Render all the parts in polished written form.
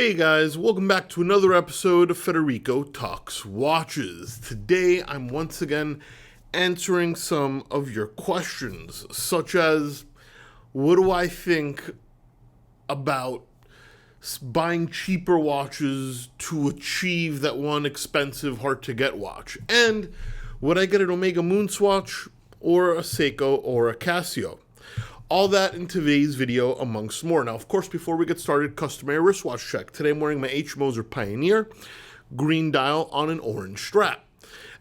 Hey guys, welcome back to another episode of Federico Talks Watches. Today I'm once again answering some of your questions, such as, what do I think about buying cheaper watches to achieve that one expensive, hard-to-get watch? And would I get an Omega MoonSwatch or a Seiko or a Casio? All that in today's video, amongst more. Now, of course, before we get started, customary wristwatch check. Today I'm wearing my H. Moser Pioneer green dial on an orange strap.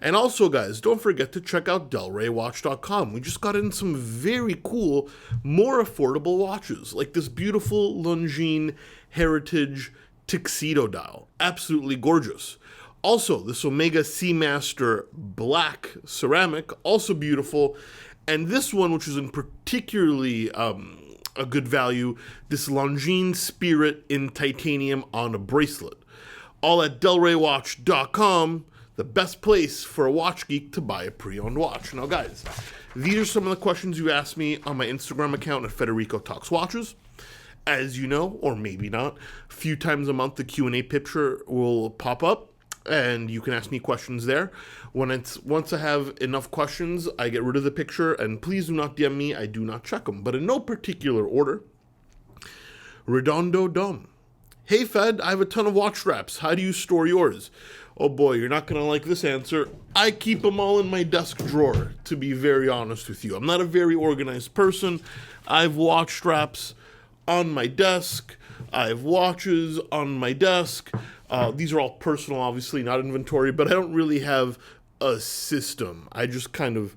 And also, guys, don't forget to check out delraywatch.com. We just got in some very cool, more affordable watches, like this beautiful Longines Heritage Tuxedo dial. Absolutely gorgeous. Also, this Omega Seamaster Black ceramic, also beautiful. And this one, which is in particularly a good value, this Longines Spirit in titanium on a bracelet. All at delraywatch.com, the best place for a watch geek to buy a pre-owned watch. Now, guys, these are some of the questions you asked me on my Instagram account at Federico Talks Watches. As you know, or maybe not, a few times a month the Q&A picture will pop up, and you can ask me questions there. Once I have enough questions, I get rid of the picture, and please do not DM me, I do not check them. But in no particular order, Redondo Dome. Hey Fed, I have a ton of watch straps. How do you store yours? Oh boy, you're not going to like this answer. I keep them all in my desk drawer, to be very honest with you. I'm not a very organized person. I have watch straps on my desk. I have watches on my desk. These are all personal, obviously, not inventory, but I don't really have a system. I just kind of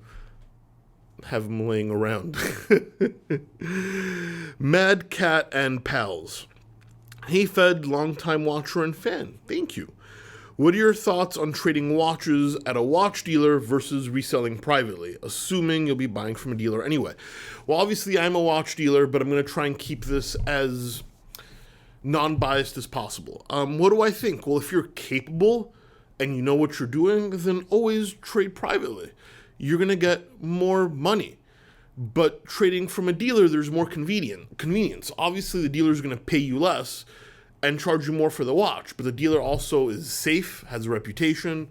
have them laying around. Mad Cat and Pals. Hey Fed, longtime watcher and fan. Thank you. What are your thoughts on trading watches at a watch dealer versus reselling privately, assuming you'll be buying from a dealer anyway? Well, obviously, I'm a watch dealer, but I'm going to try and keep this as non-biased as possible. What do I think? Well, if you're capable and you know what you're doing, then always trade privately. You're going to get more money. But trading from a dealer, there's more convenience. Obviously, the dealer is going to pay you less and charge you more for the watch, but the dealer also is safe, has a reputation,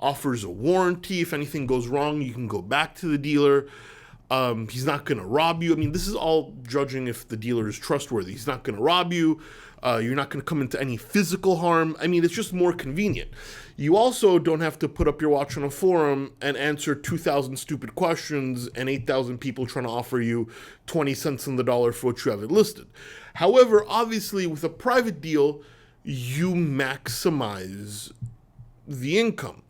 offers a warranty. If anything goes wrong, you can go back to the dealer. He's not going to rob you. I mean, this is all judging if the dealer is trustworthy. He's not going to rob you. You're not going to come into any physical harm. I mean, it's just more convenient. You also don't have to put up your watch on a forum and answer 2,000 stupid questions and 8,000 people trying to offer you 20 cents on the dollar for what you have it listed. However, obviously, with a private deal, you maximize the income.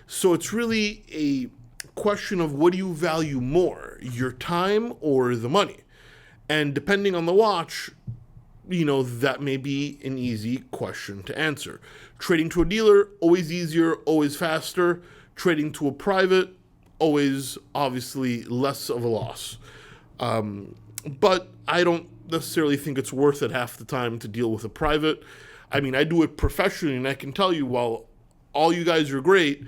So it's really a question of, what do you value more, your time or the money? And depending on the watch, that may be an easy question to answer. Trading to a dealer, always easier, always faster. Trading to a private, always obviously less of a loss. But I don't necessarily think it's worth it half the time to deal with a private. I mean, I do it professionally, and I can tell you, while all you guys are great,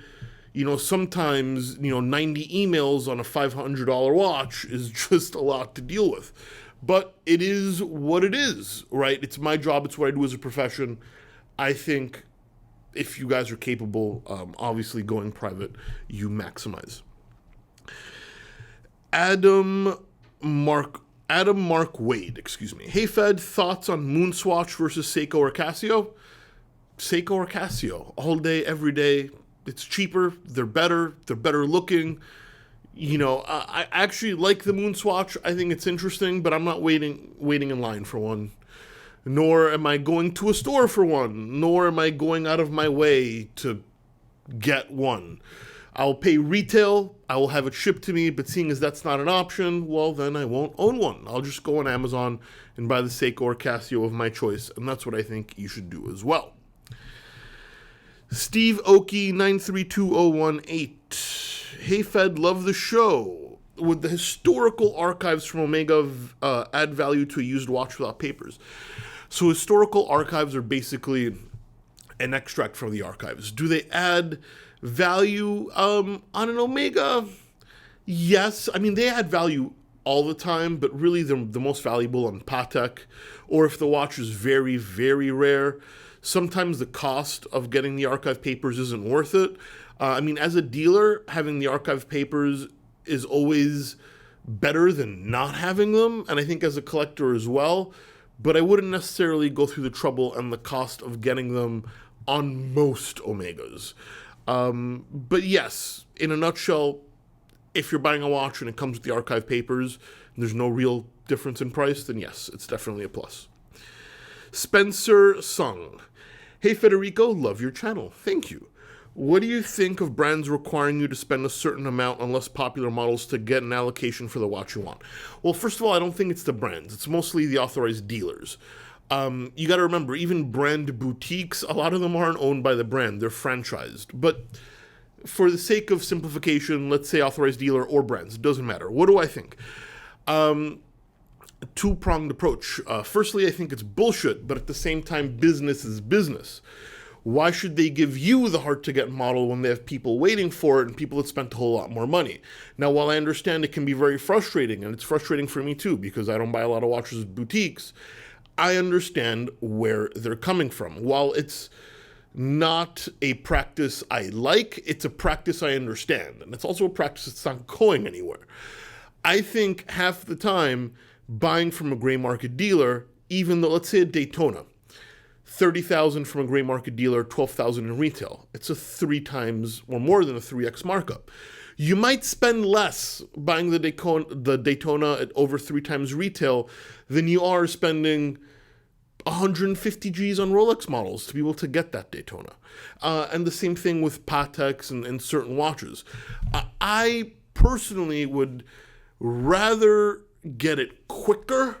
sometimes, 90 emails on a $500 watch is just a lot to deal with. But it is what it is, right? It's my job. It's what I do as a profession. I think if you guys are capable, obviously going private, you maximize. Adam Mark Wade, Hey Fed, thoughts on MoonSwatch versus Seiko or Casio? Seiko or Casio, all day, every day. It's cheaper. They're better looking. I actually like the MoonSwatch. I think it's interesting, but I'm not waiting in line for one. Nor am I going to a store for one. Nor am I going out of my way to get one. I'll pay retail. I will have it shipped to me, but seeing as that's not an option, well, then I won't own one. I'll just go on Amazon and buy the Seiko or Casio of my choice, and that's what I think you should do as well. Steve Oki 932018. Hey Fed, love the show. Would the historical archives from Omega add value to a used watch without papers? So historical archives are basically an extract from the archives. Do they add value on an Omega? Yes. I mean, they add value all the time, but really they're the most valuable on Patek, or if the watch is very, very rare. sometimes the cost of getting the archive papers isn't worth it. I mean, as a dealer, having the archive papers is always better than not having them, and I think as a collector as well, but I wouldn't necessarily go through the trouble and the cost of getting them on most Omegas. But yes, in a nutshell, if you're buying a watch and it comes with the archive papers and there's no real difference in price, then yes, it's definitely a plus. Spencer Sung. Hey Federico, love your channel. Thank you. What do you think of brands requiring you to spend a certain amount on less popular models to get an allocation for the watch you want? Well, first of all, I don't think it's the brands. It's mostly the authorized dealers. You got to remember, even brand boutiques, a lot of them aren't owned by the brand. They're franchised. But for the sake of simplification, let's say authorized dealer or brands. It doesn't matter. What do I think? Two-pronged approach. Firstly, I think it's bullshit, but at the same time, business is business. Why should they give you the hard-to-get model when they have people waiting for it and people that spent a whole lot more money? Now, while I understand it can be very frustrating, and it's frustrating for me too, because I don't buy a lot of watches at boutiques, I understand where they're coming from. While it's not a practice I like, it's a practice I understand. And it's also a practice that's not going anywhere. I think half the time, buying from a gray market dealer, even though, let's say a Daytona, $30,000 from a gray market dealer, $12,000 in retail. It's a 3 times or more than a 3x markup. You might spend less buying the Daytona at over 3 times retail than you are spending 150 G's on Rolex models to be able to get that Daytona. And the same thing with Pateks and certain watches. I personally would rather get it quicker,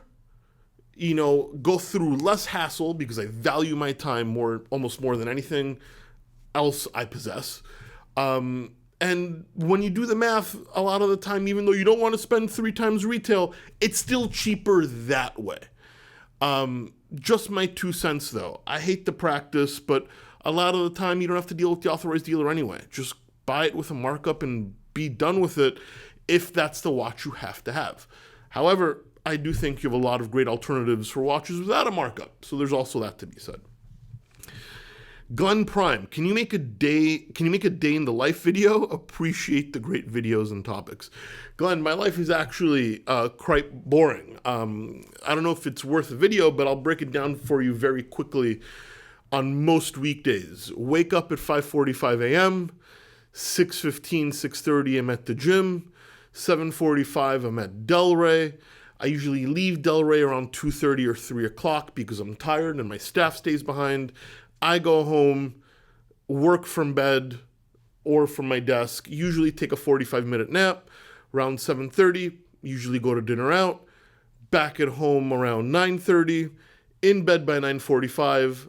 go through less hassle because I value my time almost more than anything else I possess. And when you do the math, a lot of the time, even though you don't want to spend 3 times retail, it's still cheaper that way. Just my 2 cents though. I hate the practice, but a lot of the time you don't have to deal with the authorized dealer anyway. Just buy it with a markup and be done with it if that's the watch you have to have. However, I do think you have a lot of great alternatives for watches without a markup, so there's also that to be said. Glenn Prime, can you make a day in the life video? Appreciate the great videos and topics. Glenn, my life is actually quite boring. I don't know if it's worth a video, but I'll break it down for you very quickly. On most weekdays, wake up at 5:45 a.m., 6:15, 6:30 I'm at the gym, 7:45 I'm at Delray. I usually leave Delray around 2:30 or 3 o'clock because I'm tired and my staff stays behind. I go home, work from bed or from my desk, usually take a 45-minute nap, around 7:30, usually go to dinner out, back at home around 9:30, in bed by 9:45,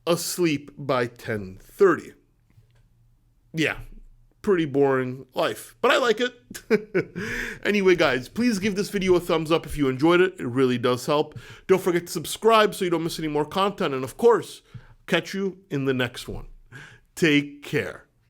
asleep by 10:30. Yeah, pretty boring life, but I like it. Anyway, guys, please give this video a thumbs up if you enjoyed it. It really does help. Don't forget to subscribe so you don't miss any more content. And of course, catch you in the next one. Take care.